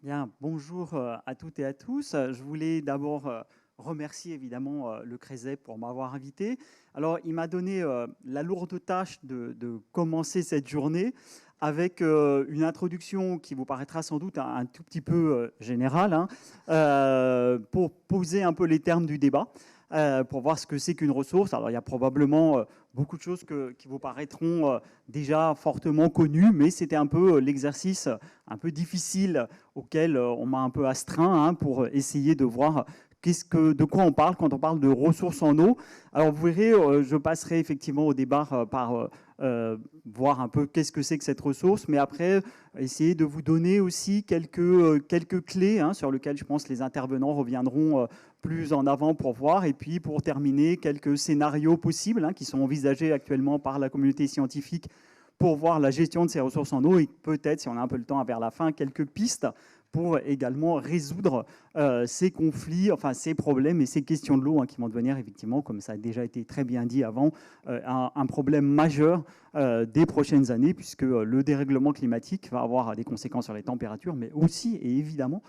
Bien, bonjour à toutes et à tous. Je voulais d'abord remercier évidemment le CRESEP pour m'avoir invité. Alors, il m'a donné la lourde tâche de commencer cette journée avec une introduction qui vous paraîtra sans doute un tout petit peu générale, hein, pour poser un peu les termes du débat, pour voir ce que c'est qu'une ressource. Alors, il y a probablement beaucoup de choses qui vous paraîtront déjà fortement connues, mais c'était un peu l'exercice un peu difficile auquel on m'a un peu astreint, hein, pour essayer de voir de quoi on parle quand on parle de ressources en eau. Alors vous verrez, je passerai effectivement au débat par voir un peu qu'est-ce que c'est que cette ressource, mais après essayer de vous donner aussi quelques clés, hein, sur lesquelles je pense les intervenants reviendront plus en avant pour voir, et puis pour terminer, quelques scénarios possibles, hein, qui sont envisagés actuellement par la communauté scientifique pour voir la gestion de ces ressources en eau, et peut-être, si on a un peu le temps vers la fin, quelques pistes pour également résoudre ces conflits, enfin ces problèmes et ces questions de l'eau, hein, qui vont devenir effectivement, comme ça a déjà été très bien dit avant, un problème majeur des prochaines années, puisque le dérèglement climatique va avoir des conséquences sur les températures, mais aussi et évidemment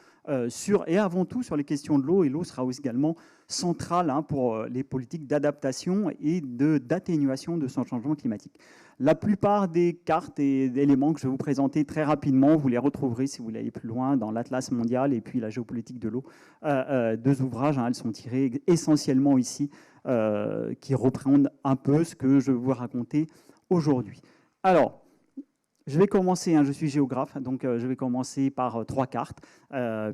sur, et avant tout sur les questions de l'eau, et l'eau sera aussi également centrale, hein, pour les politiques d'adaptation et d'atténuation de ce changement climatique. La plupart des cartes et d'éléments que je vais vous présenter très rapidement, vous les retrouverez si vous voulez aller plus loin dans l'Atlas mondial et puis la géopolitique de l'eau. Deux ouvrages, hein, elles sont tirées essentiellement ici, qui reprennent un peu ce que je vais vous raconter aujourd'hui. Alors, je vais commencer, hein, je suis géographe, donc je vais commencer par trois cartes,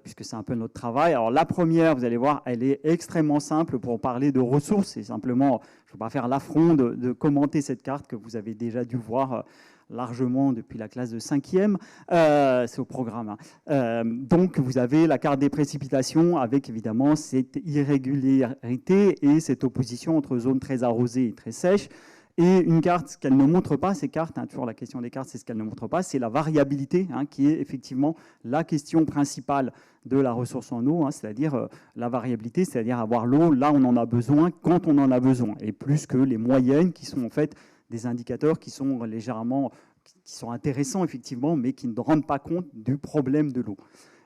puisque c'est un peu notre travail. Alors la première, vous allez voir, elle est extrêmement simple pour parler de ressources. C'est simplement, je ne vais pas faire l'affront de commenter cette carte que vous avez déjà dû voir largement depuis la classe de 5e. C'est au programme, hein. Donc vous avez la carte des précipitations avec évidemment cette irrégularité et cette opposition entre zones très arrosées et très sèches. Et une carte qu'elle ne montre pas, ces cartes, hein, toujours la question des cartes, c'est ce qu'elle ne montre pas, c'est la variabilité, hein, qui est effectivement la question principale de la ressource en eau, hein, c'est-à-dire la variabilité, c'est-à-dire avoir l'eau là où on en a besoin, quand on en a besoin, et plus que les moyennes qui sont en fait des indicateurs qui sont légèrement, qui sont intéressants effectivement, mais qui ne rendent pas compte du problème de l'eau.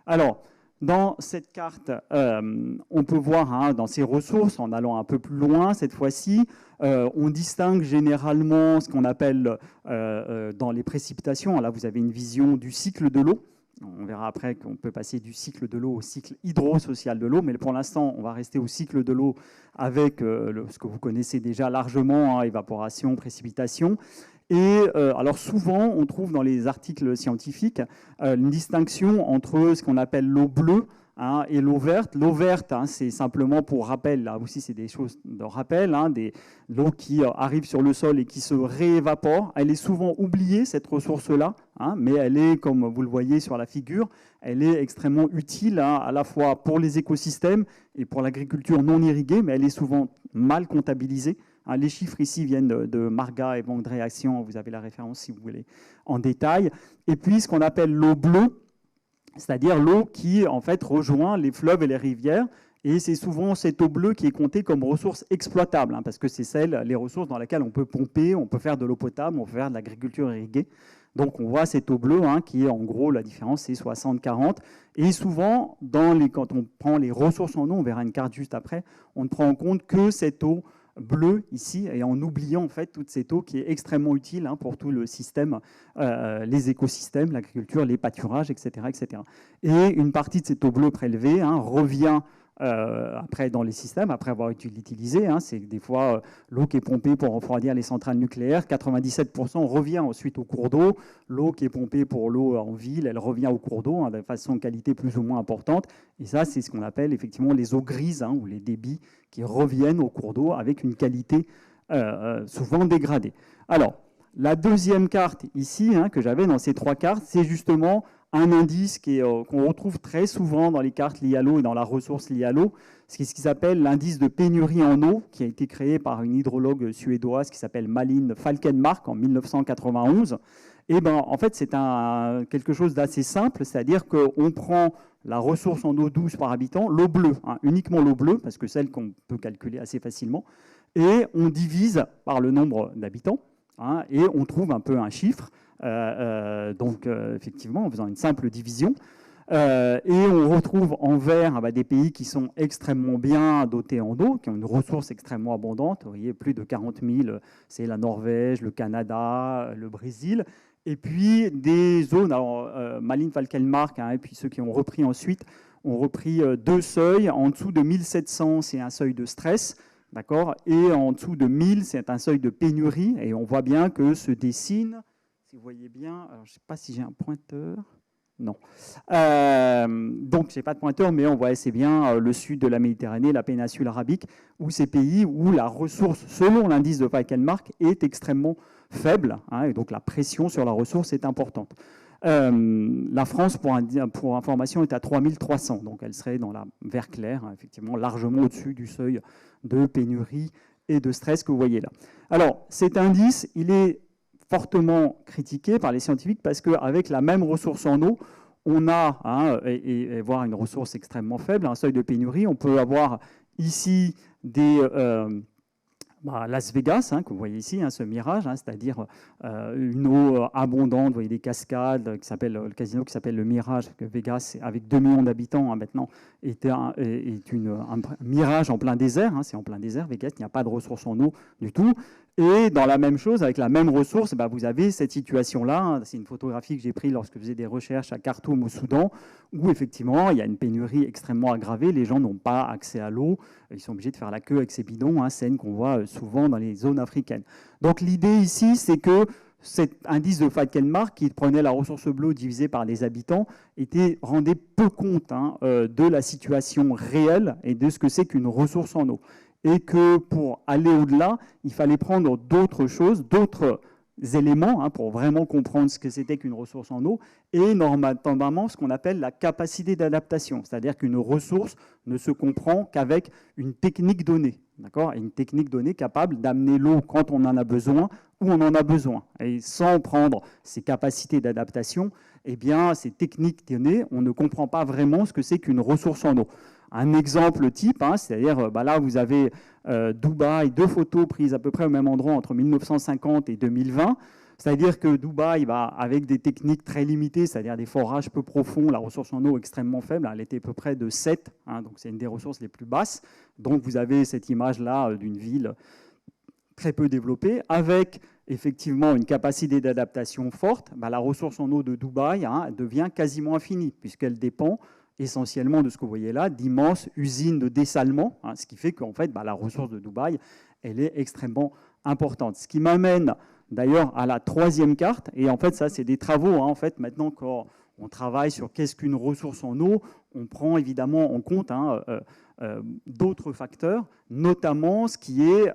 Alors, dans cette carte, on peut voir, hein, dans ces ressources, en allant un peu plus loin cette fois-ci, on distingue généralement ce qu'on appelle dans les précipitations. Là, vous avez une vision du cycle de l'eau. On verra après qu'on peut passer du cycle de l'eau au cycle hydrosocial de l'eau, mais pour l'instant, on va rester au cycle de l'eau avec ce que vous connaissez déjà largement, hein, évaporation, précipitation. Et alors souvent, on trouve dans les articles scientifiques une distinction entre ce qu'on appelle l'eau bleue, hein, et l'eau verte. L'eau verte, hein, c'est simplement pour rappel, là aussi c'est des choses de rappel, hein, l'eau qui arrive sur le sol et qui se réévapore. Elle est souvent oubliée, cette ressource-là, hein, mais elle est, comme vous le voyez sur la figure, elle est extrêmement utile, hein, à la fois pour les écosystèmes et pour l'agriculture non irriguée, mais elle est souvent mal comptabilisée. Les chiffres ici viennent de Marga et Banque de Réaction, vous avez la référence si vous voulez en détail. Et puis ce qu'on appelle l'eau bleue, c'est-à-dire l'eau qui en fait rejoint les fleuves et les rivières. Et c'est souvent cette eau bleue qui est comptée comme ressource exploitable, hein, parce que c'est les ressources dans lesquelles on peut pomper, on peut faire de l'eau potable, on peut faire de l'agriculture irriguée. Donc on voit cette eau bleue, hein, qui est en gros, la différence c'est 60-40. Et souvent, quand on prend les ressources en eau, on verra une carte juste après, on ne prend en compte que cette eau bleue ici, et en oubliant en fait toute cette eau qui est extrêmement utile, hein, pour tout le système, les écosystèmes, l'agriculture, les pâturages, etc., etc. Et une partie de cette eau bleue prélevée, hein, revient après dans les systèmes, après avoir été utilisée, hein, c'est des fois l'eau qui est pompée pour refroidir les centrales nucléaires, 97% revient ensuite au cours d'eau. L'eau qui est pompée pour l'eau en ville, elle revient au cours d'eau, hein, de façon qualité plus ou moins importante. Et ça, c'est ce qu'on appelle effectivement les eaux grises, hein, ou les débits qui reviennent au cours d'eau avec une qualité souvent dégradée. Alors, la deuxième carte ici, hein, que j'avais dans ces trois cartes, c'est justement un indice qu'on retrouve très souvent dans les cartes liées à l'eau et dans la ressource liée à l'eau, c'est ce qui s'appelle l'indice de pénurie en eau, qui a été créé par une hydrologue suédoise qui s'appelle Malin Falkenmark en 1991. Et ben, en fait, c'est quelque chose d'assez simple, c'est-à-dire qu'on prend la ressource en eau douce par habitant, l'eau bleue, hein, uniquement l'eau bleue, parce que celle qu'on peut calculer assez facilement, et on divise par le nombre d'habitants, hein, et on trouve un peu un chiffre. Donc, effectivement, en faisant une simple division. Et on retrouve en vert des pays qui sont extrêmement bien dotés en eau, qui ont une ressource extrêmement abondante. Vous voyez, plus de 40 000, c'est la Norvège, le Canada, le Brésil. Et puis des zones, alors Malin Falkenmark, et puis ceux qui ont repris ensuite, ont repris 2 seuils. En dessous de 1700, c'est un seuil de stress, d'accord, et en dessous de 1000, c'est un seuil de pénurie. Et on voit bien que se dessine, si vous voyez bien, alors, je ne sais pas si j'ai un pointeur. Non. Donc, je n'ai pas de pointeur, mais on voit assez bien le sud de la Méditerranée, la péninsule arabique, où ces pays où la ressource, selon l'indice de Falkenmark, est extrêmement faible, et donc la pression sur la ressource est importante. La France, pour information, est à 3300, donc elle serait dans la vert clair, effectivement, largement au-dessus du seuil de pénurie et de stress que vous voyez là. Alors, cet indice, il est fortement critiqué par les scientifiques parce qu'avec la même ressource en eau, on a, et voire une ressource extrêmement faible, un seuil de pénurie. On peut avoir ici des Las Vegas, que vous voyez ici, ce mirage, c'est-à-dire une eau abondante. Vous voyez des cascades, le casino qui s'appelle le Mirage, que Vegas, avec 2 millions d'habitants maintenant, est un mirage en plein désert. C'est en plein désert, Vegas, il n'y a pas de ressources en eau du tout. Et dans la même chose, avec la même ressource, vous avez cette situation-là. C'est une photographie que j'ai prise lorsque je faisais des recherches à Khartoum, au Soudan, où effectivement, il y a une pénurie extrêmement aggravée. Les gens n'ont pas accès à l'eau. Ils sont obligés de faire la queue avec ces bidons, scène qu'on voit souvent dans les zones africaines. Donc l'idée ici, c'est que cet indice de Falkenmark, qui prenait la ressource bleue divisée par les habitants, rendait peu compte de la situation réelle et de ce que c'est qu'une ressource en eau. Et que pour aller au-delà, il fallait prendre d'autres choses, d'autres éléments pour vraiment comprendre ce que c'était qu'une ressource en eau, et normalement ce qu'on appelle la capacité d'adaptation, c'est-à-dire qu'une ressource ne se comprend qu'avec une technique donnée, d'accord, une technique donnée capable d'amener l'eau quand on en a besoin, où on en a besoin. Et sans prendre ces capacités d'adaptation, eh bien, ces techniques données, on ne comprend pas vraiment ce que c'est qu'une ressource en eau. Un exemple type, c'est-à-dire là vous avez Dubaï, 2 photos prises à peu près au même endroit entre 1950 et 2020. C'est-à-dire que Dubaï, avec des techniques très limitées, c'est-à-dire des forages peu profonds, la ressource en eau extrêmement faible, elle était à peu près de 7, donc c'est une des ressources les plus basses. Donc vous avez cette image-là d'une ville très peu développée, avec effectivement une capacité d'adaptation forte. La ressource en eau de Dubaï devient quasiment infinie, puisqu'elle dépend essentiellement de ce que vous voyez là, d'immenses usines de dessalement, ce qui fait qu'en fait, la ressource de Dubaï, elle est extrêmement importante. Ce qui m'amène d'ailleurs à la 3e carte, et en fait, ça, c'est des travaux. En fait, maintenant, quand on travaille sur qu'est-ce qu'une ressource en eau, on prend évidemment en compte d'autres facteurs, notamment ce qui est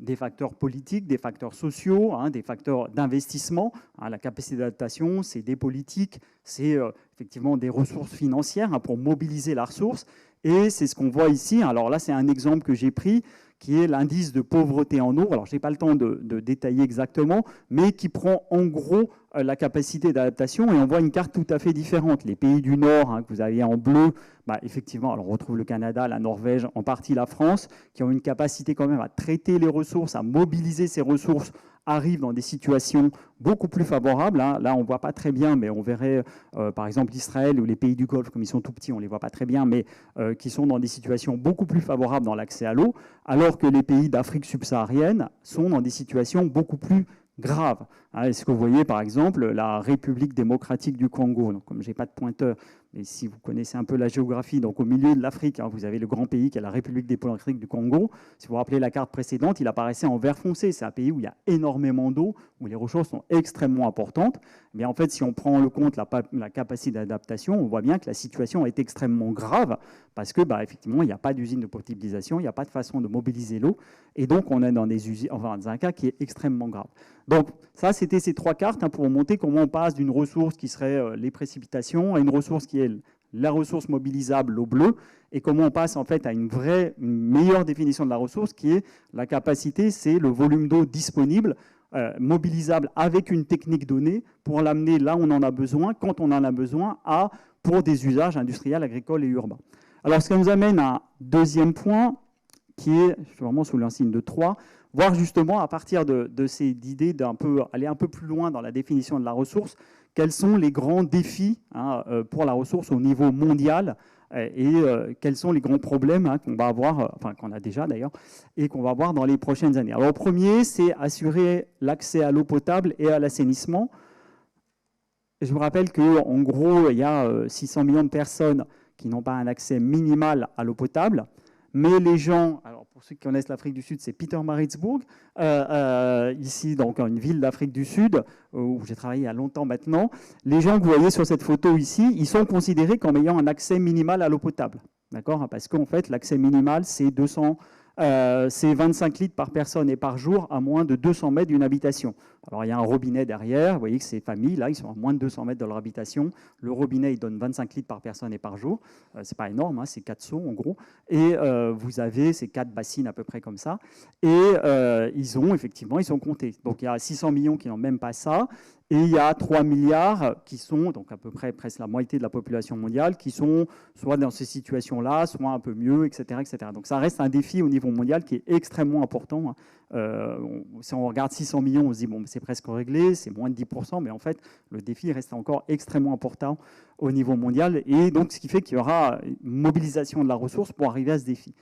des facteurs politiques, des facteurs sociaux, des facteurs d'investissement. La capacité d'adaptation, c'est des politiques, c'est effectivement des ressources financières pour mobiliser la ressource. Et c'est ce qu'on voit ici. Alors là, c'est un exemple que j'ai pris, qui est l'indice de pauvreté en eau. Alors, je n'ai pas le temps de détailler exactement, mais qui prend en gros la capacité d'adaptation. Et on voit une carte tout à fait différente. Les pays du Nord, que vous avez en bleu, effectivement, alors on retrouve le Canada, la Norvège, en partie la France, qui ont une capacité quand même à traiter les ressources, à mobiliser ces ressources, arrivent dans des situations beaucoup plus favorables. Là, on ne voit pas très bien, mais on verrait, par exemple, Israël ou les pays du Golfe, comme ils sont tout petits, on ne les voit pas très bien, mais qui sont dans des situations beaucoup plus favorables dans l'accès à l'eau, alors que les pays d'Afrique subsaharienne sont dans des situations beaucoup plus graves. Est-ce que vous voyez, par exemple, la République démocratique du Congo, donc, comme je n'ai pas de pointeur, mais si vous connaissez un peu la géographie, donc au milieu de l'Afrique, vous avez le grand pays qui est la République démocratique du Congo. Si vous vous rappelez la carte précédente, il apparaissait en vert foncé. C'est un pays où il y a énormément d'eau, où les ressources sont extrêmement importantes. Mais en fait, si on prend en compte la capacité d'adaptation, on voit bien que la situation est extrêmement grave parce que, effectivement, il n'y a pas d'usine de potabilisation, il n'y a pas de façon de mobiliser l'eau. Et donc, on est dans dans un cas qui est extrêmement grave. Donc, ça, c'était ces 3 cartes pour montrer comment on passe d'une ressource qui serait les précipitations à une ressource qui est la ressource mobilisable, l'eau bleue, et comment on passe en fait à une meilleure définition de la ressource qui est la capacité, c'est le volume d'eau disponible, mobilisable avec une technique donnée pour l'amener là où on en a besoin, quand on en a besoin, pour des usages industriels, agricoles et urbains. Alors, ce qui nous amène à un 2e point, qui est, je suis vraiment sous l'insigne de 3, voir justement à partir de ces idées aller un peu plus loin dans la définition de la ressource, quels sont les grands défis pour la ressource au niveau mondial et quels sont les grands problèmes qu'on va avoir, enfin qu'on a déjà d'ailleurs, et qu'on va avoir dans les prochaines années. Alors, le premier, c'est assurer l'accès à l'eau potable et à l'assainissement. Je vous rappelle qu'en gros, il y a 600 millions de personnes qui n'ont pas un accès minimal à l'eau potable. Mais les gens, alors pour ceux qui connaissent l'Afrique du Sud, c'est Pietermaritzburg, ici, donc une ville d'Afrique du Sud, où j'ai travaillé il y a longtemps maintenant. Les gens que vous voyez sur cette photo ici, ils sont considérés comme ayant un accès minimal à l'eau potable. D'accord ? Parce qu'en fait, l'accès minimal, c'est 25 litres par personne et par jour à moins de 200 mètres d'une habitation. Alors, il y a un robinet derrière. Vous voyez que ces familles-là, ils sont à moins de 200 mètres de leur habitation. Le robinet, il donne 25 litres par personne et par jour. C'est pas énorme, hein, c'est 4 seaux en gros. Et vous avez ces 4 bassines à peu près comme ça. Et ils sont comptés. Donc, il y a 600 millions qui n'ont même pas ça. Et il y a 3 milliards qui sont, donc à peu près presque la moitié de la population mondiale, qui sont soit dans ces situations-là, soit un peu mieux, etc., etc. Donc ça reste un défi au niveau mondial qui est extrêmement important. Si on regarde 600 millions, on se dit, bon, c'est presque réglé, c'est moins de 10%, mais en fait, le défi reste encore extrêmement important au niveau mondial. Et donc, ce qui fait qu'il y aura une mobilisation de la ressource pour arriver à ce défi.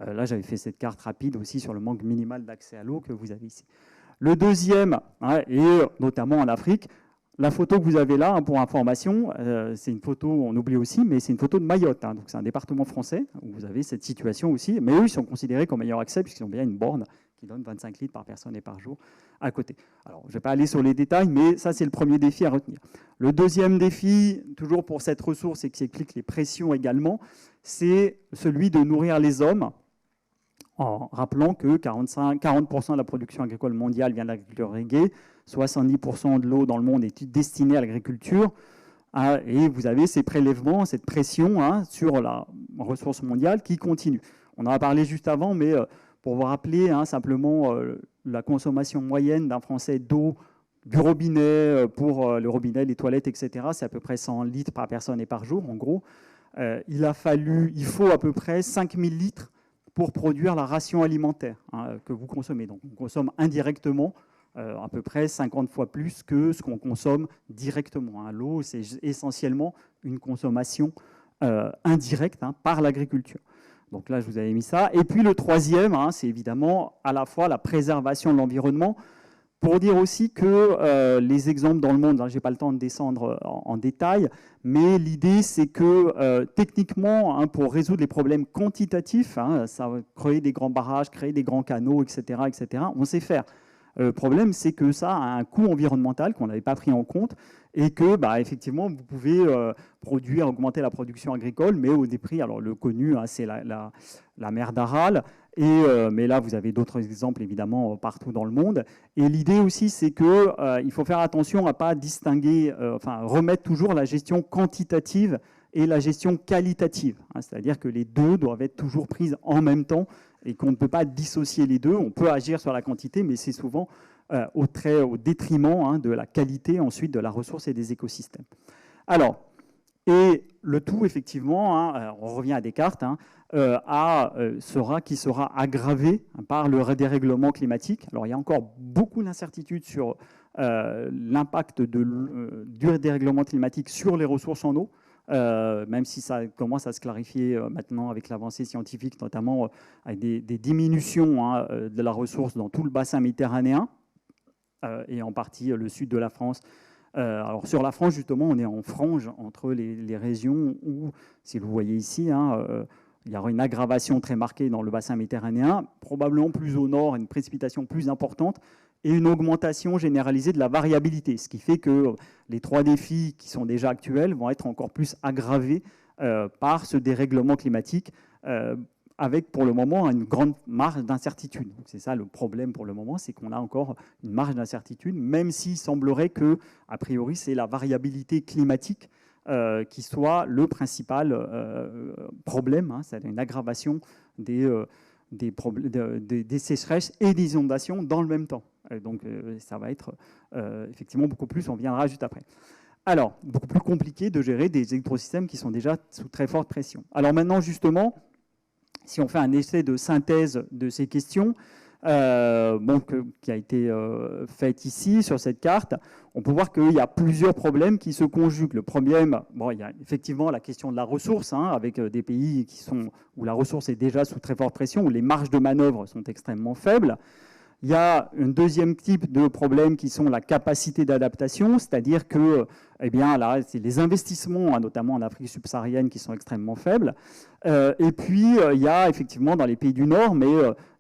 Là, j'avais fait cette carte rapide aussi sur le manque minimal d'accès à l'eau que vous avez ici. Le deuxième, et notamment en Afrique, la photo que vous avez là, pour information, c'est une photo, on oublie aussi, mais c'est une photo de Mayotte. Donc c'est un département français où vous avez cette situation aussi. Mais eux, ils sont considérés comme ayant accès puisqu'ils ont bien une borne qui donne 25 litres par personne et par jour à côté. Alors, je ne vais pas aller sur les détails, mais ça, c'est le premier défi à retenir. Le deuxième défi, toujours pour cette ressource et qui explique les pressions également, c'est celui de nourrir les hommes, en rappelant que 40% de la production agricole mondiale vient de l'agriculture irriguée, 70% de l'eau dans le monde est destinée à l'agriculture, et vous avez ces prélèvements, cette pression sur la ressource mondiale qui continue. On en a parlé juste avant, mais pour vous rappeler simplement la consommation moyenne d'un Français d'eau du robinet, pour le robinet, les toilettes, etc., c'est à peu près 100 litres par personne et par jour, en gros. Il faut à peu près 5000 litres pour produire la ration alimentaire que vous consommez. Donc, on consomme indirectement à peu près 50 fois plus que ce qu'on consomme directement. L'eau, c'est essentiellement une consommation indirecte par l'agriculture. Donc là, je vous avais mis ça. Et puis le troisième, c'est évidemment à la fois la préservation de l'environnement. Pour dire aussi que les exemples dans le monde, je n'ai pas le temps de descendre en détail, mais l'idée c'est que techniquement, pour résoudre les problèmes quantitatifs, ça va créer des grands barrages, créer des grands canaux, etc., on sait faire. Le problème, c'est que ça a un coût environnemental qu'on n'avait pas pris en compte et que, effectivement, vous pouvez augmenter la production agricole, mais au des prix. Alors, le connu, c'est la mer d'Aral, mais là, vous avez d'autres exemples, évidemment, partout dans le monde. Et l'idée aussi, c'est qu'il faut faire attention à ne pas distinguer, remettre toujours la gestion quantitative et la gestion qualitative. C'est-à-dire que les deux doivent être toujours prises en même temps et qu'on ne peut pas dissocier les deux. On peut agir sur la quantité, mais c'est souvent au détriment de la qualité ensuite de la ressource et des écosystèmes. Alors, et le tout, effectivement, on revient à Descartes, qui sera aggravé par le dérèglement climatique. Alors, il y a encore beaucoup d'incertitudes sur l'impact du dérèglement climatique sur les ressources en eau. Même si ça commence à se clarifier maintenant avec l'avancée scientifique, notamment avec des diminutions de la ressource dans tout le bassin méditerranéen et en partie le sud de la France. Alors sur la France, justement, on est en frange entre les régions où, si vous voyez ici, il y aura une aggravation très marquée dans le bassin méditerranéen, probablement plus au nord, une précipitation plus importante, et une augmentation généralisée de la variabilité, ce qui fait que les trois défis qui sont déjà actuels vont être encore plus aggravés par ce dérèglement climatique, avec pour le moment une grande marge d'incertitude. C'est ça le problème pour le moment, c'est qu'on a encore une marge d'incertitude, même s'il semblerait que, a priori, c'est la variabilité climatique qui soit le principal problème, c'est-à-dire une aggravation des sécheresses et des inondations dans le même temps. Donc ça va être effectivement beaucoup plus, on viendra juste après. Alors, beaucoup plus compliqué de gérer des écosystèmes qui sont déjà sous très forte pression. Alors maintenant, justement, si on fait un essai de synthèse de ces questions, qui a été faite ici sur cette carte, on peut voir qu'il y a plusieurs problèmes qui se conjuguent. Le problème, il y a effectivement la question de la ressource, avec des pays où la ressource est déjà sous très forte pression, où les marges de manœuvre sont extrêmement faibles. Il y a un deuxième type de problème qui sont la capacité d'adaptation, c'est-à-dire que là, c'est les investissements, notamment en Afrique subsaharienne, qui sont extrêmement faibles. Et puis, il y a effectivement dans les pays du Nord, mais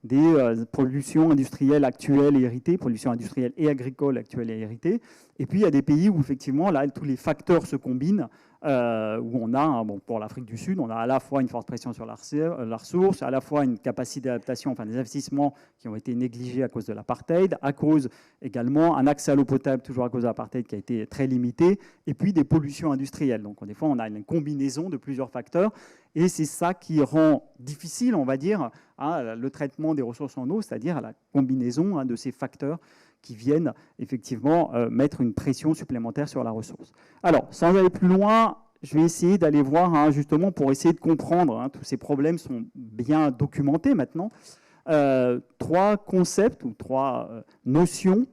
des pollutions industrielles actuelles et héritées, pollutions industrielles et agricoles actuelles et héritées. Et puis, il y a des pays où effectivement, là, tous les facteurs se combinent, où on a, pour l'Afrique du Sud, on a à la fois une forte pression sur la ressource, à la fois une capacité d'adaptation, enfin des investissements qui ont été négligés à cause de l'apartheid, à cause également un accès à l'eau potable, toujours à cause de l'apartheid, qui a été très limité, et puis des pollutions industrielles. Donc des fois, on a une combinaison de plusieurs facteurs, et c'est ça qui rend difficile, on va dire, le traitement des ressources en eau, c'est-à-dire la combinaison de ces facteurs qui viennent effectivement mettre une pression supplémentaire sur la ressource. Alors, sans aller plus loin, je vais essayer d'aller voir, justement, pour essayer de comprendre, tous ces problèmes sont bien documentés maintenant, 3 concepts ou 3 notions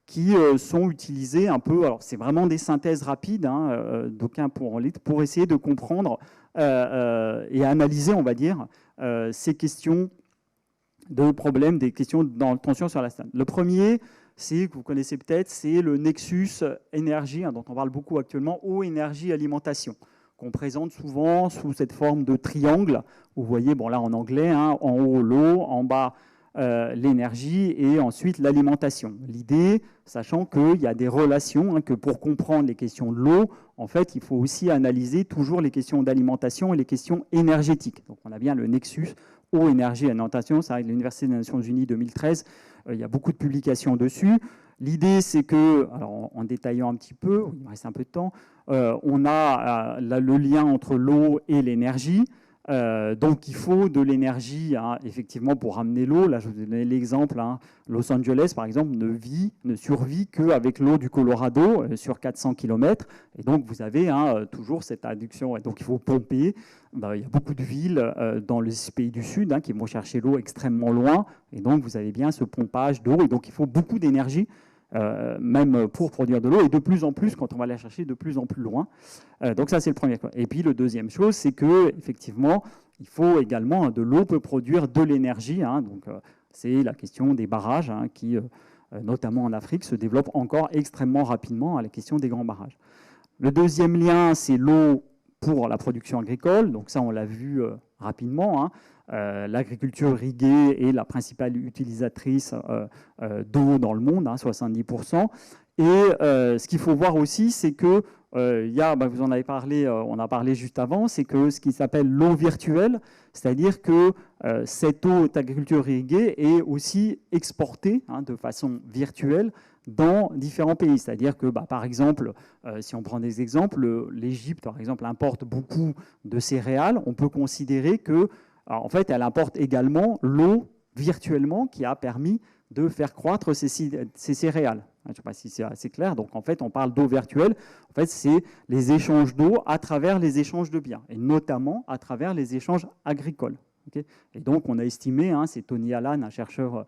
qui sont utilisées un peu, alors c'est vraiment des synthèses rapides, d'aucuns pour essayer de comprendre et analyser, on va dire, ces questions de problèmes, des questions dans tension sur la scène. Le premier, que vous connaissez peut-être, c'est le nexus énergie, dont on parle beaucoup actuellement, eau, énergie, alimentation, qu'on présente souvent sous cette forme de triangle. Vous voyez, là en anglais, en haut l'eau, en bas l'énergie et ensuite l'alimentation. L'idée, sachant qu'il y a des relations, que pour comprendre les questions de l'eau, en fait, il faut aussi analyser toujours les questions d'alimentation et les questions énergétiques. Donc on a bien le nexus eau, énergie, alimentation, ça arrive de l'Université des Nations Unies 2013. Il y a beaucoup de publications dessus. L'idée, c'est que, alors en détaillant un petit peu, il me reste un peu de temps, on a le lien entre l'eau et l'énergie. Donc il faut de l'énergie, effectivement, pour ramener l'eau. Là, je vous ai donné l'exemple. Los Angeles, par exemple, ne survit qu'avec l'eau du Colorado sur 400 km. Et donc, vous avez toujours cette adduction. Et donc, il faut pomper. Il y a beaucoup de villes dans les pays du Sud qui vont chercher l'eau extrêmement loin. Et donc, vous avez bien ce pompage d'eau. Et donc, il faut beaucoup d'énergie. Même pour produire de l'eau, et de plus en plus quand on va la chercher de plus en plus loin. Donc ça, c'est le premier. Et puis, le deuxième chose, c'est qu'effectivement, il faut également, de l'eau peut produire de l'énergie. Donc, c'est la question des barrages qui, notamment en Afrique, se développe encore extrêmement rapidement à la question des grands barrages. Le deuxième lien, c'est l'eau pour la production agricole. Donc ça, on l'a vu rapidement. L'agriculture irriguée est la principale utilisatrice d'eau dans le monde, 70%. Et ce qu'il faut voir aussi, c'est que vous en avez parlé, on a parlé juste avant, c'est que ce qui s'appelle l'eau virtuelle, c'est-à-dire que cette eau d'agriculture irriguée est aussi exportée de façon virtuelle dans différents pays. C'est-à-dire que, par exemple, si on prend des exemples, l'Égypte, par exemple, importe beaucoup de céréales. On peut considérer que en fait, elle importe également l'eau virtuellement qui a permis de faire croître ces céréales. Je ne sais pas si c'est assez clair. Donc, en fait, on parle d'eau virtuelle. En fait, c'est les échanges d'eau à travers les échanges de biens, et notamment à travers les échanges agricoles. Okay, et donc, on a estimé, c'est Tony Allan, un chercheur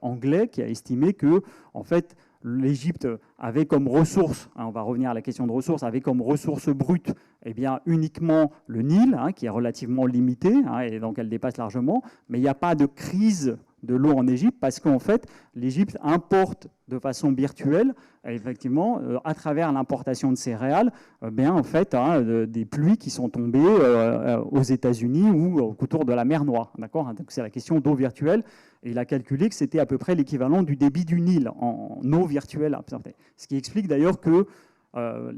anglais, qui a estimé que, en fait, l'Égypte avait comme ressource, on va revenir à la question de ressources, avait comme ressource brute uniquement le Nil, qui est relativement limité, et donc elle dépasse largement, mais il n'y a pas de crise de l'eau en Égypte parce qu'en fait, l'Égypte importe de façon virtuelle, effectivement, à travers l'importation de céréales, en fait, des pluies qui sont tombées aux États-Unis ou autour de la mer Noire. D'accord ? Donc c'est la question d'eau virtuelle. Et il a calculé que c'était à peu près l'équivalent du débit du Nil en eau virtuelle. Ce qui explique d'ailleurs que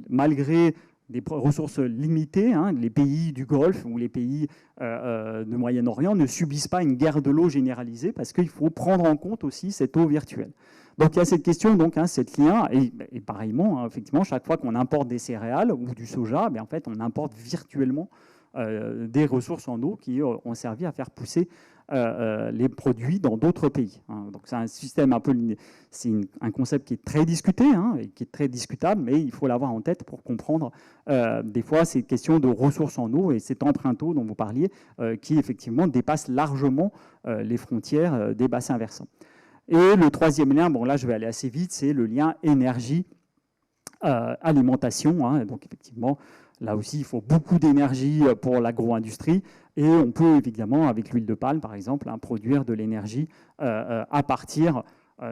malgré des ressources limitées, les pays du Golfe ou les pays du Moyen-Orient ne subissent pas une guerre de l'eau généralisée parce qu'il faut prendre en compte aussi cette eau virtuelle. Donc il y a cette question, cette lien, et pareillement, effectivement, chaque fois qu'on importe des céréales ou du soja, en fait, on importe virtuellement des ressources en eau qui ont servi à faire pousser les produits dans d'autres pays. Donc c'est un système un peu, c'est un concept qui est très discuté et qui est très discutable, mais il faut l'avoir en tête pour comprendre des fois ces questions de ressources en eau et cette empreinte eau dont vous parliez qui effectivement dépasse largement les frontières des bassins versants. Et le troisième lien, bon là je vais aller assez vite, c'est le lien énergie-alimentation. Hein. Donc effectivement, là aussi, il faut beaucoup d'énergie pour l'agro-industrie. Et on peut évidemment, avec l'huile de palme par exemple, hein, produire de l'énergie à partir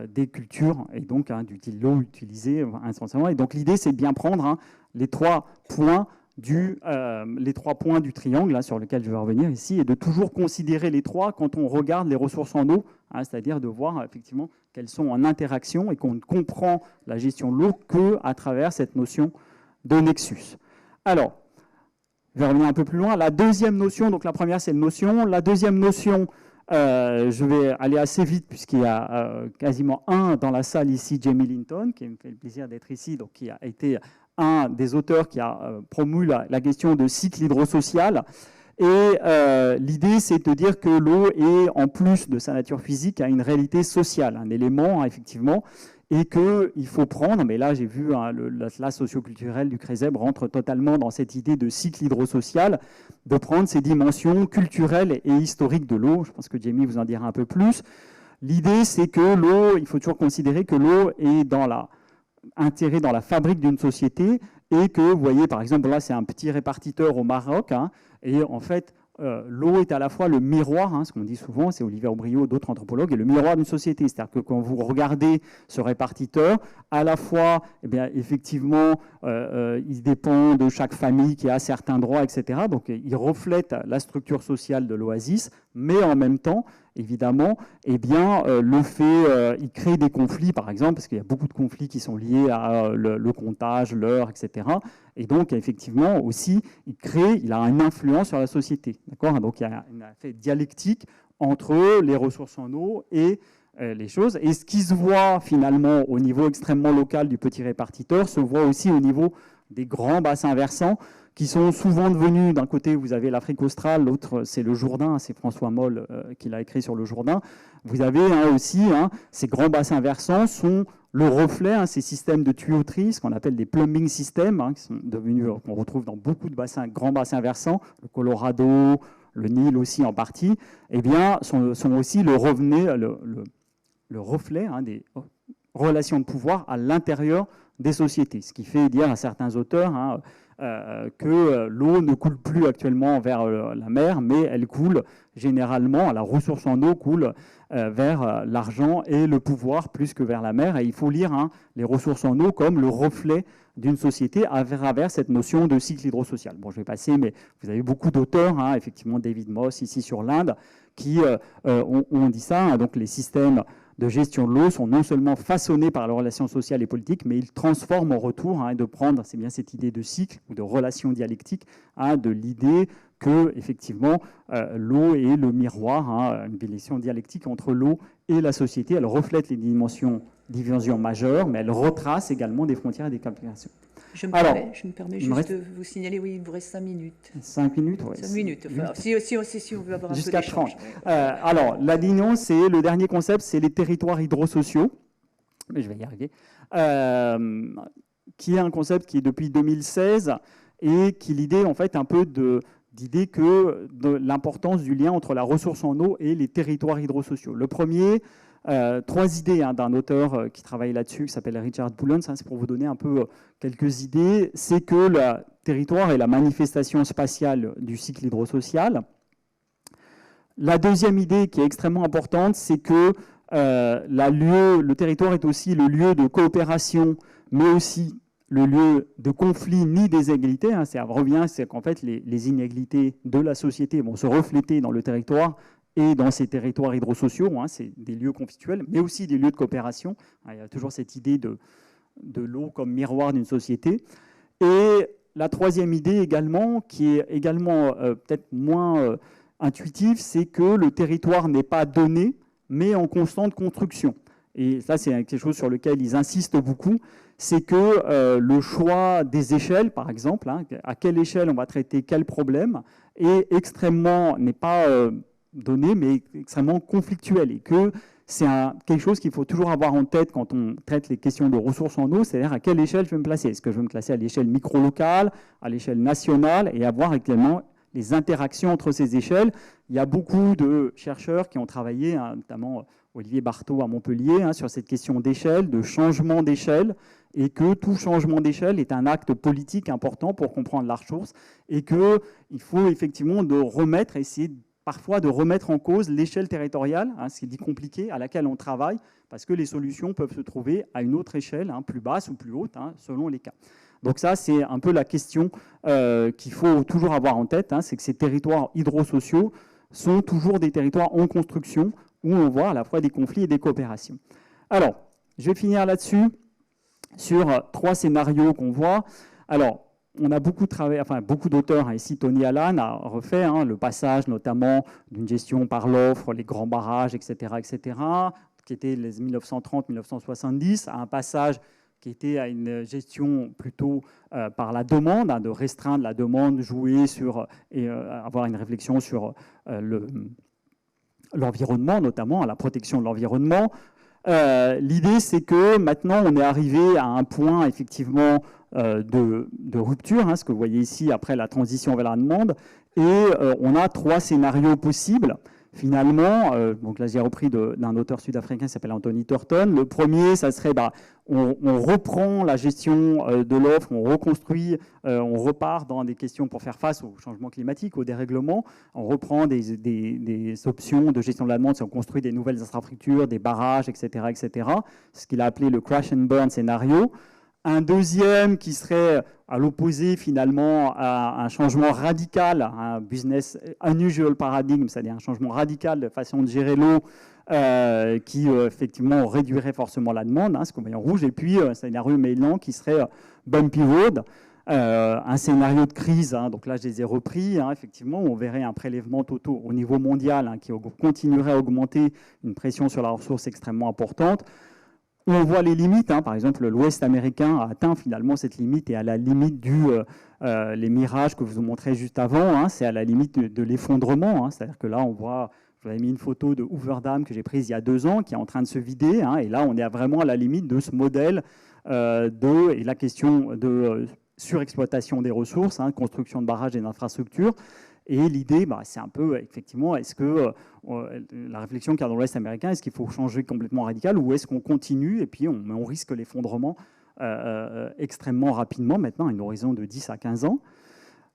des cultures et donc de l'eau utilisée instantanément. Et donc l'idée, c'est de bien prendre les 3 points du triangle là, sur lequel je vais revenir ici, et de toujours considérer les 3 quand on regarde les ressources en eau, hein, c'est-à-dire de voir effectivement qu'elles sont en interaction et qu'on ne comprend la gestion de l'eau qu'à travers cette notion de nexus. Alors, je vais revenir un peu plus loin. La deuxième notion, donc la première c'est une notion, la deuxième notion, je vais aller assez vite puisqu'il y a quasiment un dans la salle ici, Jamie Linton, qui me fait le plaisir d'être ici, donc qui a été un des auteurs qui a promu la question de cycle hydrosocial. Et l'idée, c'est de dire que l'eau est, en plus de sa nature physique, a une réalité sociale, un élément, effectivement, et qu'il faut prendre, mais là j'ai vu l'atlas socioculturel du CRESEB rentre totalement dans cette idée de cycle hydrosocial, de prendre ces dimensions culturelles et historiques de l'eau. Je pense que Jamie vous en dira un peu plus. L'idée, c'est que l'eau, il faut toujours considérer que l'eau est intégrée dans la fabrique d'une société, et que, vous voyez, par exemple, là, c'est un petit répartiteur au Maroc, hein, et en fait, l'eau est à la fois le miroir, hein, ce qu'on dit souvent, c'est Olivier Aubriot, d'autres anthropologues, et le miroir d'une société. C'est-à-dire que quand vous regardez ce répartiteur, à la fois, eh bien, effectivement, il dépend de chaque famille qui a certains droits, etc. Donc, il reflète la structure sociale de l'oasis, mais en même temps, évidemment, eh bien, il crée des conflits, par exemple, parce qu'il y a beaucoup de conflits qui sont liés à le comptage, l'heure, etc. Et donc, effectivement, aussi, il a une influence sur la société. D'accord ? Donc, il y a un effet dialectique entre les ressources en eau et les choses. Et ce qui se voit, finalement, au niveau extrêmement local du petit répartiteur, se voit aussi au niveau des grands bassins versants, qui sont souvent devenus, d'un côté, vous avez l'Afrique australe, l'autre, c'est le Jourdain, c'est François Moll qui l'a écrit sur le Jourdain. Vous avez aussi, ces grands bassins versants sont le reflet, ces systèmes de tuyauterie, ce qu'on appelle des plumbing systems, qui sont devenus, qu'on retrouve dans beaucoup de grands bassins versants, le Colorado, le Nil aussi en partie, eh bien, sont aussi le reflet des relations de pouvoir à l'intérieur des sociétés. Ce qui fait dire à certains auteurs que l'eau ne coule plus actuellement vers la mer, mais elle coule généralement, la ressource en eau coule vers l'argent et le pouvoir plus que vers la mer. Et il faut lire les ressources en eau comme le reflet d'une société à travers cette notion de cycle hydrosocial. Bon, je vais passer, mais vous avez beaucoup d'auteurs, effectivement David Moss ici sur l'Inde, qui ont dit ça. Donc les systèmes de gestion de l'eau sont non seulement façonnés par les relations sociales et politiques, mais ils transforment en retour, et de prendre, c'est bien cette idée de cycle ou de relation dialectique, de l'idée que, effectivement, l'eau est le miroir, une relation dialectique entre l'eau et la société. Elle reflète les dimensions majeures, mais elle retrace également des frontières et des complications. Je me permets juste de vous signaler, oui, il vous reste 5 minutes. 5 minutes, oui. 5 minutes, enfin, si on veut avoir un peu jusqu'à d'échange. 30. Alors, la dimension, c'est le dernier concept, c'est les territoires hydrosociaux. Mais je vais y arriver. Qui est un concept qui est depuis 2016 et qui l'idée, en fait, un peu d'idée que de l'importance du lien entre la ressource en eau et les territoires hydrosociaux. Le premier, 3 idées d'un auteur qui travaille là-dessus, qui s'appelle Richard Boulens, c'est pour vous donner un peu quelques idées. C'est que le territoire est la manifestation spatiale du cycle hydrosocial. La deuxième idée qui est extrêmement importante, c'est que le territoire est aussi le lieu de coopération, mais aussi le lieu de conflit ni des inégalités. Ça revient, c'est qu'en fait les inégalités de la société vont se refléter dans le territoire et dans ces territoires hydrosociaux, c'est des lieux conflictuels, mais aussi des lieux de coopération. Il y a toujours cette idée de l'eau comme miroir d'une société. Et la troisième idée également, qui est également peut-être moins intuitive, c'est que le territoire n'est pas donné, mais en constante construction. Et ça, c'est quelque chose sur lequel ils insistent beaucoup, c'est que le choix des échelles, par exemple, à quelle échelle on va traiter quel problème, n'est pas donné, mais extrêmement conflictuel, et que c'est quelque chose qu'il faut toujours avoir en tête quand on traite les questions de ressources en eau, c'est-à-dire à quelle échelle je vais me placer. Est-ce que je vais me placer à l'échelle micro-locale, à l'échelle nationale, et avoir actuellement les interactions entre ces échelles. Il y a beaucoup de chercheurs qui ont travaillé, notamment Olivier Barthaud à Montpellier, hein, sur cette question d'échelle, de changement d'échelle, et que tout changement d'échelle est un acte politique important pour comprendre la ressource, et qu'il faut effectivement essayer parfois de remettre en cause l'échelle territoriale, hein, ce qui est dit compliqué, à laquelle on travaille, parce que les solutions peuvent se trouver à une autre échelle, hein, plus basse ou plus haute, hein, selon les cas. Donc ça, c'est un peu la question qu'il faut toujours avoir en tête, hein, c'est que ces territoires hydrosociaux sont toujours des territoires en construction, où on voit à la fois des conflits et des coopérations. Alors, je vais finir là-dessus, sur 3 scénarios qu'on voit. Alors, on a beaucoup travaillé, enfin beaucoup d'auteurs, hein, ici Tony Allan a refait hein, le passage notamment d'une gestion par l'offre, les grands barrages, etc., qui était les 1930-1970, à un passage qui était à une gestion plutôt par la demande, hein, de restreindre la demande, jouer sur, et avoir une réflexion sur l'environnement, notamment à la protection de l'environnement. L'idée, c'est que maintenant, on est arrivé à un point, effectivement, de rupture, hein, ce que vous voyez ici, après la transition vers la demande, et on a 3 scénarios possibles. Finalement, donc là j'ai repris d'un auteur sud-africain qui s'appelle Anthony Turton. Le premier, ça serait, on reprend la gestion de l'offre, on reconstruit, on repart dans des questions pour faire face au changement climatique, au dérèglement. On reprend des options de gestion de la demande, on construit des nouvelles infrastructures, des barrages, etc., etc. Ce qu'il a appelé le crash and burn scénario. Un deuxième qui serait à l'opposé finalement à un changement radical, un business unusual paradigm, c'est-à-dire un changement radical de façon de gérer l'eau qui effectivement réduirait forcément la demande, hein, ce qu'on voit en rouge, et puis un scénario mêlant qui serait bumpy road, un scénario de crise, hein, donc là je les ai repris, hein, effectivement, on verrait un prélèvement total au niveau mondial hein, qui continuerait à augmenter une pression sur la ressource extrêmement importante. On voit les limites, hein. Par exemple, l'Ouest américain a atteint finalement cette limite et à la limite les mirages que je vous montrais juste avant, hein, c'est à la limite de l'effondrement. Hein. C'est-à-dire que là, on voit, je vous avais mis une photo de Hoover Dam que j'ai prise il y a 2 ans, qui est en train de se vider, hein, et là, on est vraiment à la limite de ce modèle et la question de surexploitation des ressources, hein, construction de barrages et d'infrastructures. Et l'idée, c'est un peu, effectivement, est-ce que la réflexion qu'il y a dans l'Ouest américain, est-ce qu'il faut changer complètement radical ou est-ce qu'on continue et puis on risque l'effondrement extrêmement rapidement, maintenant, à une horizon de 10 à 15 ans.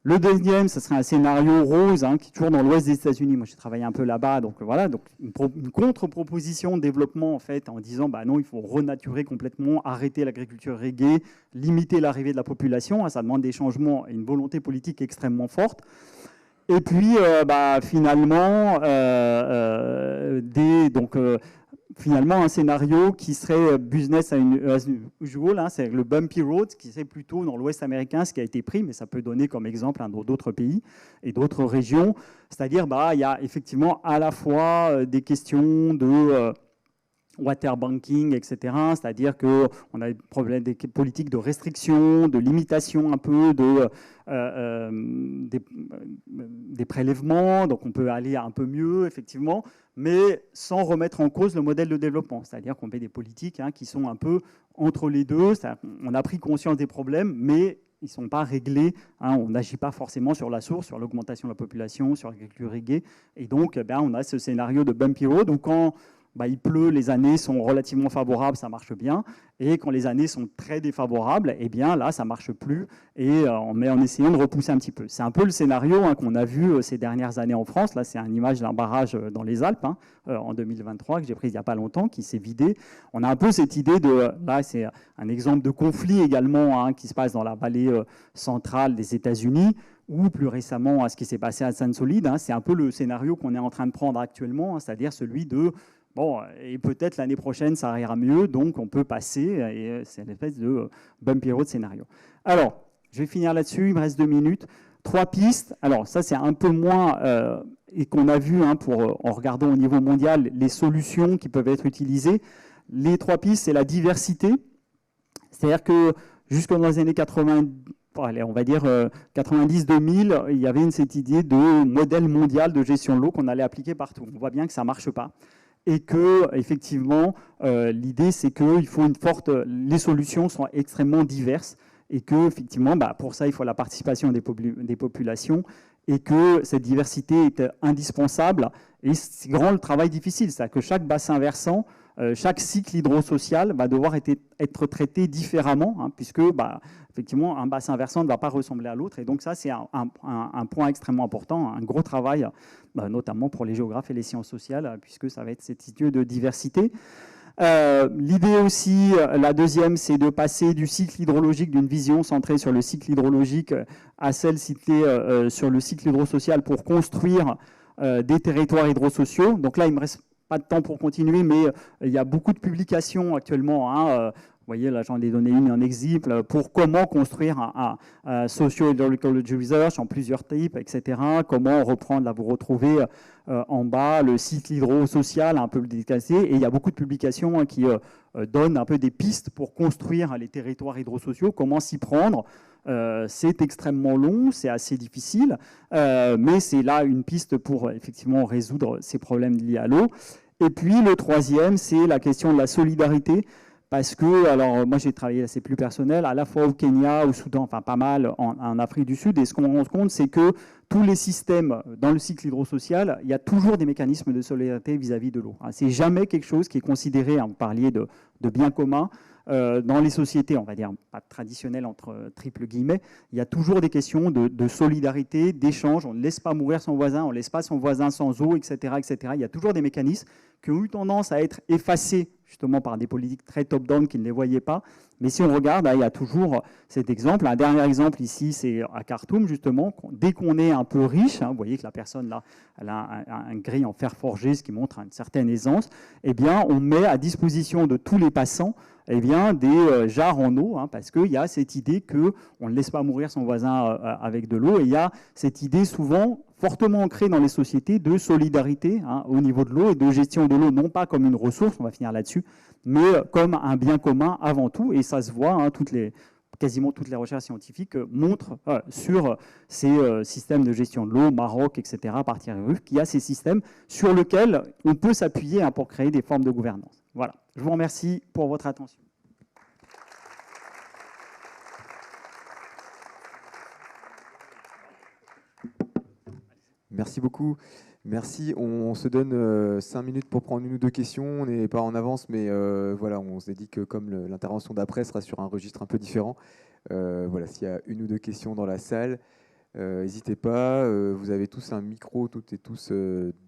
Le deuxième, ce serait un scénario rose, hein, qui est toujours dans l'Ouest des États-Unis. Moi, j'ai travaillé un peu là-bas, donc voilà, donc une contre-proposition de développement, en fait, en disant, non, il faut renaturer complètement, arrêter l'agriculture irriguée, limiter l'arrivée de la population. Hein, ça demande des changements et une volonté politique extrêmement forte. Et puis, finalement, finalement, un scénario qui serait business as usual, hein, c'est le bumpy road, qui serait plutôt dans l'Ouest américain, ce qui a été pris, mais ça peut donner comme exemple hein, dans d'autres pays et d'autres régions. C'est-à-dire, il y a effectivement à la fois des questions de water banking, etc. C'est-à-dire qu'on a des politiques de restriction, de limitation un peu des prélèvements, donc on peut aller un peu mieux, effectivement, mais sans remettre en cause le modèle de développement. C'est-à-dire qu'on fait des politiques hein, qui sont un peu entre les deux. On a pris conscience des problèmes, mais ils ne sont pas réglés. Hein, on n'agit pas forcément sur la source, sur l'augmentation de la population, sur l'agriculture irriguée. Et donc, on a ce scénario de bumpy road où quand il pleut, les années sont relativement favorables, ça marche bien. Et quand les années sont très défavorables, là, ça ne marche plus. Et mais en essayant de repousser un petit peu. C'est un peu le scénario hein, qu'on a vu ces dernières années en France. Là, c'est une image d'un barrage dans les Alpes hein, en 2023 que j'ai prise il n'y a pas longtemps, qui s'est vidé. On a un peu cette idée de... Là, c'est un exemple de conflit également hein, qui se passe dans la vallée centrale des États-Unis, ou plus récemment à ce qui s'est passé à Sainte-Solide. Hein, c'est un peu le scénario qu'on est en train de prendre actuellement, hein, c'est-à-dire celui de... et peut-être l'année prochaine, ça ira mieux, donc on peut passer, et c'est une espèce de bumpy road scénario. Alors, je vais finir là-dessus, il me reste 2 minutes. 3 pistes, alors ça c'est un peu moins, et qu'on a vu hein, en regardant au niveau mondial les solutions qui peuvent être utilisées. Les 3 pistes, c'est la diversité, c'est-à-dire que jusque dans les années 80, on va dire 90-2000, il y avait cette idée de modèle mondial de gestion de l'eau qu'on allait appliquer partout. On voit bien que ça ne marche pas. Et que, effectivement, l'idée, c'est que les solutions sont extrêmement diverses et que, effectivement, pour ça, il faut la participation des populations et que cette diversité est indispensable. Et c'est grand le travail difficile, c'est-à-dire que chaque bassin versant, chaque cycle hydrosocial va devoir être traité différemment, hein, puisque effectivement, un bassin versant ne va pas ressembler à l'autre. Et donc ça, c'est un point extrêmement important, un gros travail, notamment pour les géographes et les sciences sociales, puisque ça va être cette idée de diversité. L'idée aussi, la deuxième, c'est de passer du cycle hydrologique, d'une vision centrée sur le cycle hydrologique, à celle citée sur le cycle hydrosocial pour construire des territoires hydrosociaux. Donc là, il ne me reste pas de temps pour continuer, mais il y a beaucoup de publications actuellement, hein, vous voyez, là, j'en ai donné une en exemple, pour comment construire un socio-hydrological research en plusieurs types, etc. Comment reprendre, là, vous retrouvez en bas le cycle hydrosocial un peu détaillé. Et il y a beaucoup de publications, hein, qui donnent un peu des pistes pour construire les territoires hydrosociaux, comment s'y prendre. C'est extrêmement long, c'est assez difficile, mais c'est là une piste pour effectivement résoudre ces problèmes liés à l'eau. Et puis le troisième, c'est la question de la solidarité. Parce que, alors moi j'ai travaillé, là c'est plus personnel, à la fois au Kenya, au Soudan, enfin pas mal en Afrique du Sud, et ce qu'on rend compte, c'est que tous les systèmes dans le cycle hydrosocial, il y a toujours des mécanismes de solidarité vis-à-vis de l'eau. C'est jamais quelque chose qui est considéré, hein, vous parliez de bien commun, dans les sociétés, on va dire, pas traditionnelles entre triple guillemets, il y a toujours des questions de solidarité, d'échange, on ne laisse pas mourir son voisin, on ne laisse pas son voisin sans eau, etc., etc. Il y a toujours des mécanismes qui ont eu tendance à être effacés justement par des politiques très top-down qui ne les voyaient pas. Mais si on regarde, il y a toujours cet exemple. Un dernier exemple ici, c'est à Khartoum, justement. Dès qu'on est un peu riche, hein, vous voyez que la personne, là, elle a un gris en fer forgé, ce qui montre une certaine aisance, eh bien, on met à disposition de tous les passants des jarres en eau, hein, parce qu'il y a cette idée qu'on ne laisse pas mourir son voisin avec de l'eau. Et il y a cette idée souvent fortement ancrée dans les sociétés de solidarité, hein, au niveau de l'eau et de gestion de l'eau, non pas comme une ressource, on va finir là-dessus, mais comme un bien commun avant tout. Et ça se voit, hein, quasiment toutes les recherches scientifiques montrent sur ces systèmes de gestion de l'eau, Maroc, etc., par Thierry Ruf, qu'il y a ces systèmes sur lesquels on peut s'appuyer, hein, pour créer des formes de gouvernance. Voilà. Je vous remercie pour votre attention. Merci beaucoup. Merci. On se donne 5 minutes pour prendre une ou deux questions. On n'est pas en avance, mais voilà, on s'est dit que comme l'intervention d'après sera sur un registre un peu différent, voilà, s'il y a une ou deux questions dans la salle, n'hésitez pas. Vous avez tous un micro, toutes et tous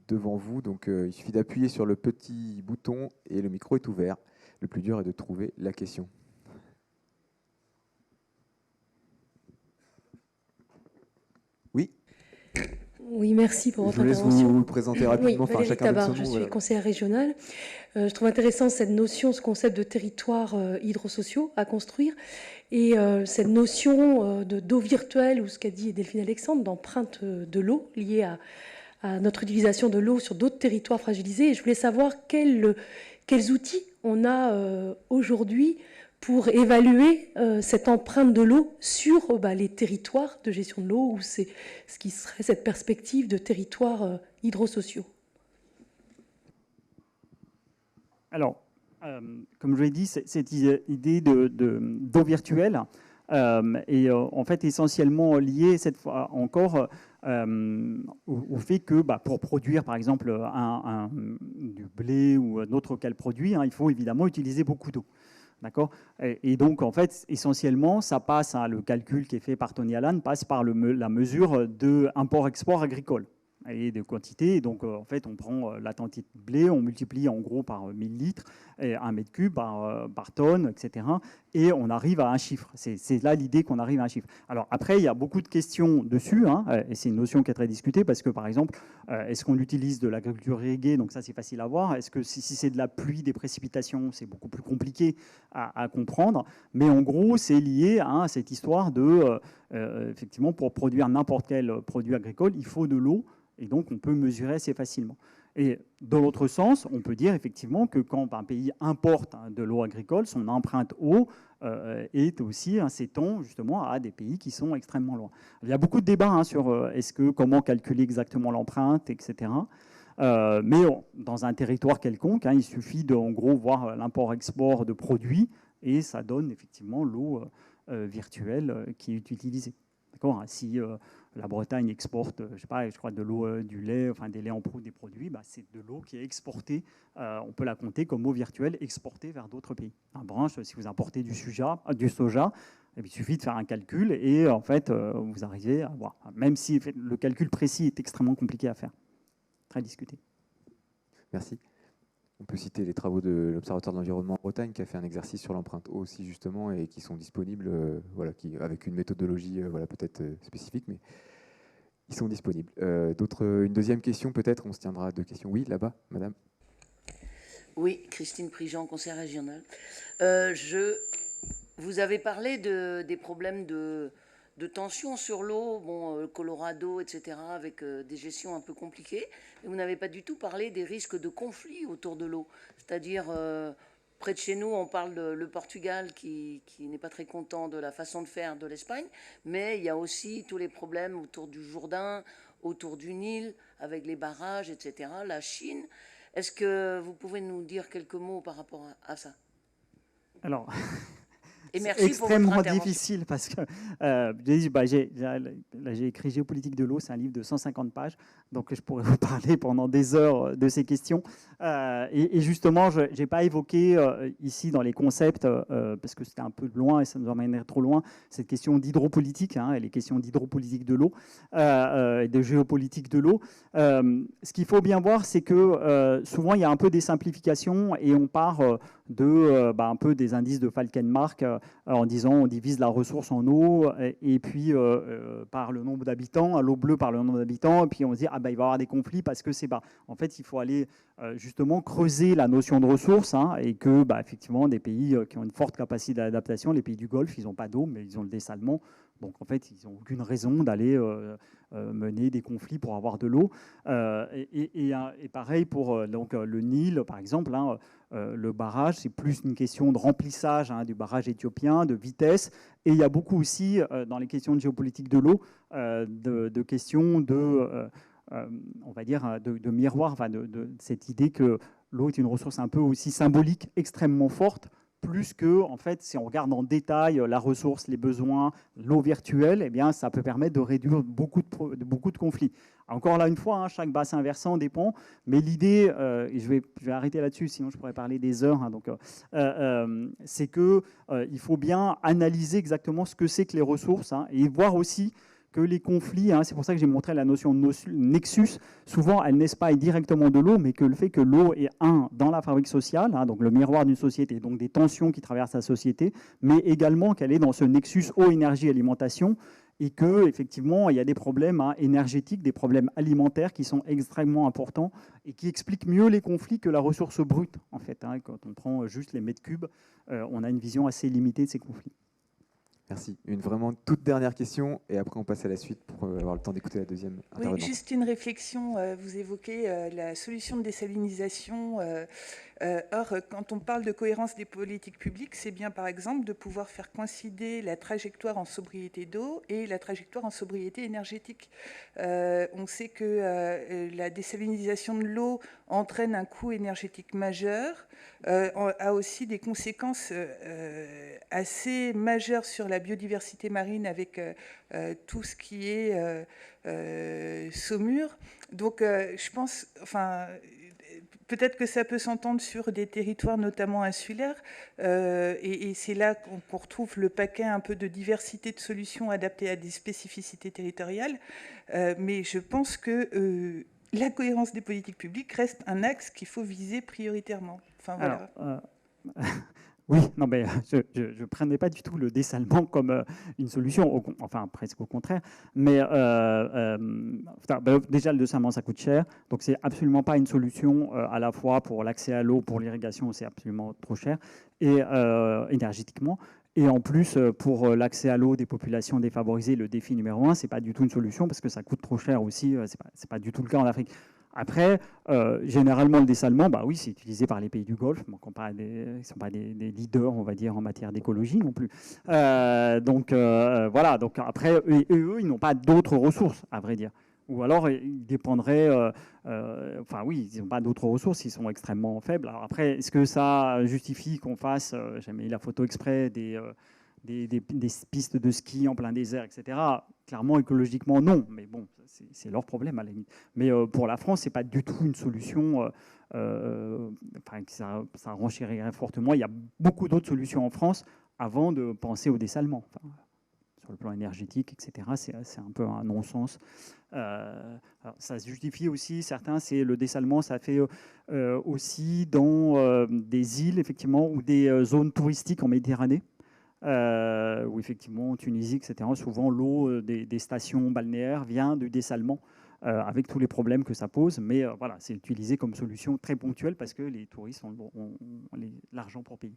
devant vous. Donc, il suffit d'appuyer sur le petit bouton et le micro est ouvert. Le plus dur est de trouver la question. Oui. Oui, merci pour votre intervention. Je vous laisse vous présenter rapidement. Oui, Valérie Tabar, je suis conseillère régionale. Je trouve intéressant cette notion, ce concept de territoire hydrosociaux à construire et cette notion d'eau virtuelle, ou ce qu'a dit Delphine Alexandre, d'empreinte de l'eau liée à notre utilisation de l'eau sur d'autres territoires fragilisés. Et je voulais savoir quels outils on a aujourd'hui pour évaluer cette empreinte de l'eau sur les territoires de gestion de l'eau, ou c'est ce qui serait cette perspective de territoires hydrosociaux. Alors, comme je l'ai dit, cette idée d'eau virtuelle est en fait essentiellement liée cette fois encore au fait que pour produire par exemple du blé ou n'importe quel produit, hein, il faut évidemment utiliser beaucoup d'eau. D'accord ? Et donc, en fait, essentiellement, ça passe, hein, le calcul qui est fait par Tony Allen passe par la mesure de import-export agricole et de quantité. Et donc, en fait, on prend la quantité de blé, on multiplie en gros par 1000 litres, et 1 mètre cube par tonne, etc. Et on arrive à un chiffre. C'est là l'idée qu'on arrive à un chiffre. Alors après, il y a beaucoup de questions dessus, hein, et c'est une notion qui est très discutée parce que, par exemple, est-ce qu'on utilise de l'agriculture irriguée? Donc ça, c'est facile à voir. Est-ce que si c'est de la pluie, des précipitations, c'est beaucoup plus compliqué à comprendre. Mais en gros, c'est lié à cette histoire de, effectivement, pour produire n'importe quel produit agricole, il faut de l'eau. Et donc, on peut mesurer assez facilement. Et dans l'autre sens, on peut dire effectivement que quand un pays importe de l'eau agricole, son empreinte eau est aussi s'étend justement à des pays qui sont extrêmement loin. Il y a beaucoup de débats sur comment calculer exactement l'empreinte, etc. Mais dans un territoire quelconque, il suffit de, en gros, voir l'import-export de produits et ça donne effectivement l'eau virtuelle qui est utilisée. D'accord ? Si la Bretagne exporte, je sais pas, je crois de l'eau, du lait, enfin des laits en poudre, des produits, c'est de l'eau qui est exportée. On peut la compter comme eau virtuelle exportée vers d'autres pays. En branche, si vous importez du soja, il suffit de faire un calcul et en fait, vous arrivez à voir. Même si le calcul précis est extrêmement compliqué à faire, très discuté. Merci. On peut citer les travaux de l'Observatoire de l'environnement en Bretagne qui a fait un exercice sur l'empreinte eau aussi justement et qui sont disponibles, avec une méthodologie peut-être spécifique, mais ils sont disponibles. Une deuxième question peut-être, on se tiendra à 2 questions. Oui, là-bas, madame. Oui, Christine Prigent, conseil régional. Vous avez parlé des problèmes de tension sur l'eau, Colorado, etc., avec des gestions un peu compliquées. Mais vous n'avez pas du tout parlé des risques de conflit autour de l'eau. C'est-à-dire, près de chez nous, on parle de le Portugal qui n'est pas très content de la façon de faire de l'Espagne, mais il y a aussi tous les problèmes autour du Jourdain, autour du Nil, avec les barrages, etc., la Chine. Est-ce que vous pouvez nous dire quelques mots par rapport à ça? Alors, et c'est merci extrêmement difficile parce que j'ai écrit Géopolitique de l'eau, c'est un livre de 150 pages, donc je pourrais vous parler pendant des heures de ces questions. Et justement, je n'ai pas évoqué ici dans les concepts, parce que c'était un peu loin et ça nous emmènerait trop loin, cette question d'hydropolitique, et les questions d'hydropolitique de l'eau et de géopolitique de l'eau. Ce qu'il faut bien voir, c'est que souvent, il y a un peu des simplifications et on part un peu des indices de Falkenmark en disant on divise la ressource en eau et puis par le nombre d'habitants, l'eau bleue par le nombre d'habitants, et puis on se dit il va y avoir des conflits parce que c'est bas. En fait, il faut aller justement creuser la notion de ressources et que effectivement des pays qui ont une forte capacité d'adaptation, les pays du Golfe, ils n'ont pas d'eau mais ils ont le dessalement. Donc en fait, ils n'ont aucune raison d'aller mener des conflits pour avoir de l'eau. Et pareil pour le Nil, par exemple. Le barrage, c'est plus une question de remplissage du barrage éthiopien, de vitesse. Et il y a beaucoup aussi, dans les questions de géopolitique de l'eau, de questions on va dire, de miroir, de cette idée que l'eau est une ressource un peu aussi symbolique, extrêmement forte, plus que, en fait, si on regarde en détail la ressource, les besoins, l'eau virtuelle, eh bien, ça peut permettre de réduire beaucoup de conflits. Encore là, une fois, chaque bassin versant dépend, mais l'idée, et je vais arrêter là-dessus, sinon je pourrais parler des heures, c'est qu'il faut bien analyser exactement ce que c'est que les ressources et voir aussi que les conflits, c'est pour ça que j'ai montré la notion de nexus, souvent elles naissent pas directement de l'eau, mais que le fait que l'eau est dans la fabrique sociale, donc le miroir d'une société, donc des tensions qui traversent la société, mais également qu'elle est dans ce nexus eau, énergie, alimentation, et qu'effectivement, il y a des problèmes énergétiques, des problèmes alimentaires qui sont extrêmement importants et qui expliquent mieux les conflits que la ressource brute, en fait. Quand on prend juste les mètres cubes, on a une vision assez limitée de ces conflits. Merci. Une vraiment toute dernière question et après on passe à la suite pour avoir le temps d'écouter la deuxième intervenante. Oui, juste une réflexion. Vous évoquez la solution de désalinisation. Or, quand on parle de cohérence des politiques publiques, c'est bien par exemple de pouvoir faire coïncider la trajectoire en sobriété d'eau et la trajectoire en sobriété énergétique. On sait que la désalinisation de l'eau entraîne un coût énergétique majeur, a aussi des conséquences assez majeures sur la biodiversité marine avec tout ce qui est saumure. Donc, je pense, peut-être que ça peut s'entendre sur des territoires notamment insulaires, et c'est là qu'on retrouve le paquet un peu de diversité de solutions adaptées à des spécificités territoriales. Mais je pense que la cohérence des politiques publiques reste un axe qu'il faut viser prioritairement. Voilà. Alors, oui, non, mais je ne prenais pas du tout le dessalement comme une solution, presque au contraire. Mais déjà, le dessalement, ça coûte cher. Donc, ce n'est absolument pas une solution à la fois pour l'accès à l'eau, pour l'irrigation, c'est absolument trop cher, et énergétiquement. Et en plus, pour l'accès à l'eau des populations défavorisées, le défi numéro 1, ce n'est pas du tout une solution parce que ça coûte trop cher aussi. Ce n'est pas du tout le cas en Afrique. Après, généralement, le dessalement, oui, c'est utilisé par les pays du Golfe. Bon, ils ne sont pas des leaders, on va dire, en matière d'écologie non plus. Voilà. Donc après, eux, ils n'ont pas d'autres ressources, à vrai dire. Ou alors, ils dépendraient... oui, ils n'ont pas d'autres ressources, ils sont extrêmement faibles. Alors après, est-ce que ça justifie qu'on fasse, j'ai mis la photo exprès, des pistes de ski en plein désert, etc. Clairement, écologiquement, non. Mais bon, c'est leur problème à la limite. Mais pour la France, ce n'est pas du tout une solution. Ça renchérirait fortement. Il y a beaucoup d'autres solutions en France avant de penser au dessalement. Enfin, sur le plan énergétique, etc., c'est un peu un non-sens. Ça se justifie aussi, certains, c'est le dessalement, ça fait aussi dans des îles, effectivement, ou des zones touristiques en Méditerranée, où effectivement, en Tunisie, etc., souvent l'eau des stations balnéaires vient du dessalement, avec tous les problèmes que ça pose, mais voilà, c'est utilisé comme solution très ponctuelle parce que les touristes ont l'argent pour payer.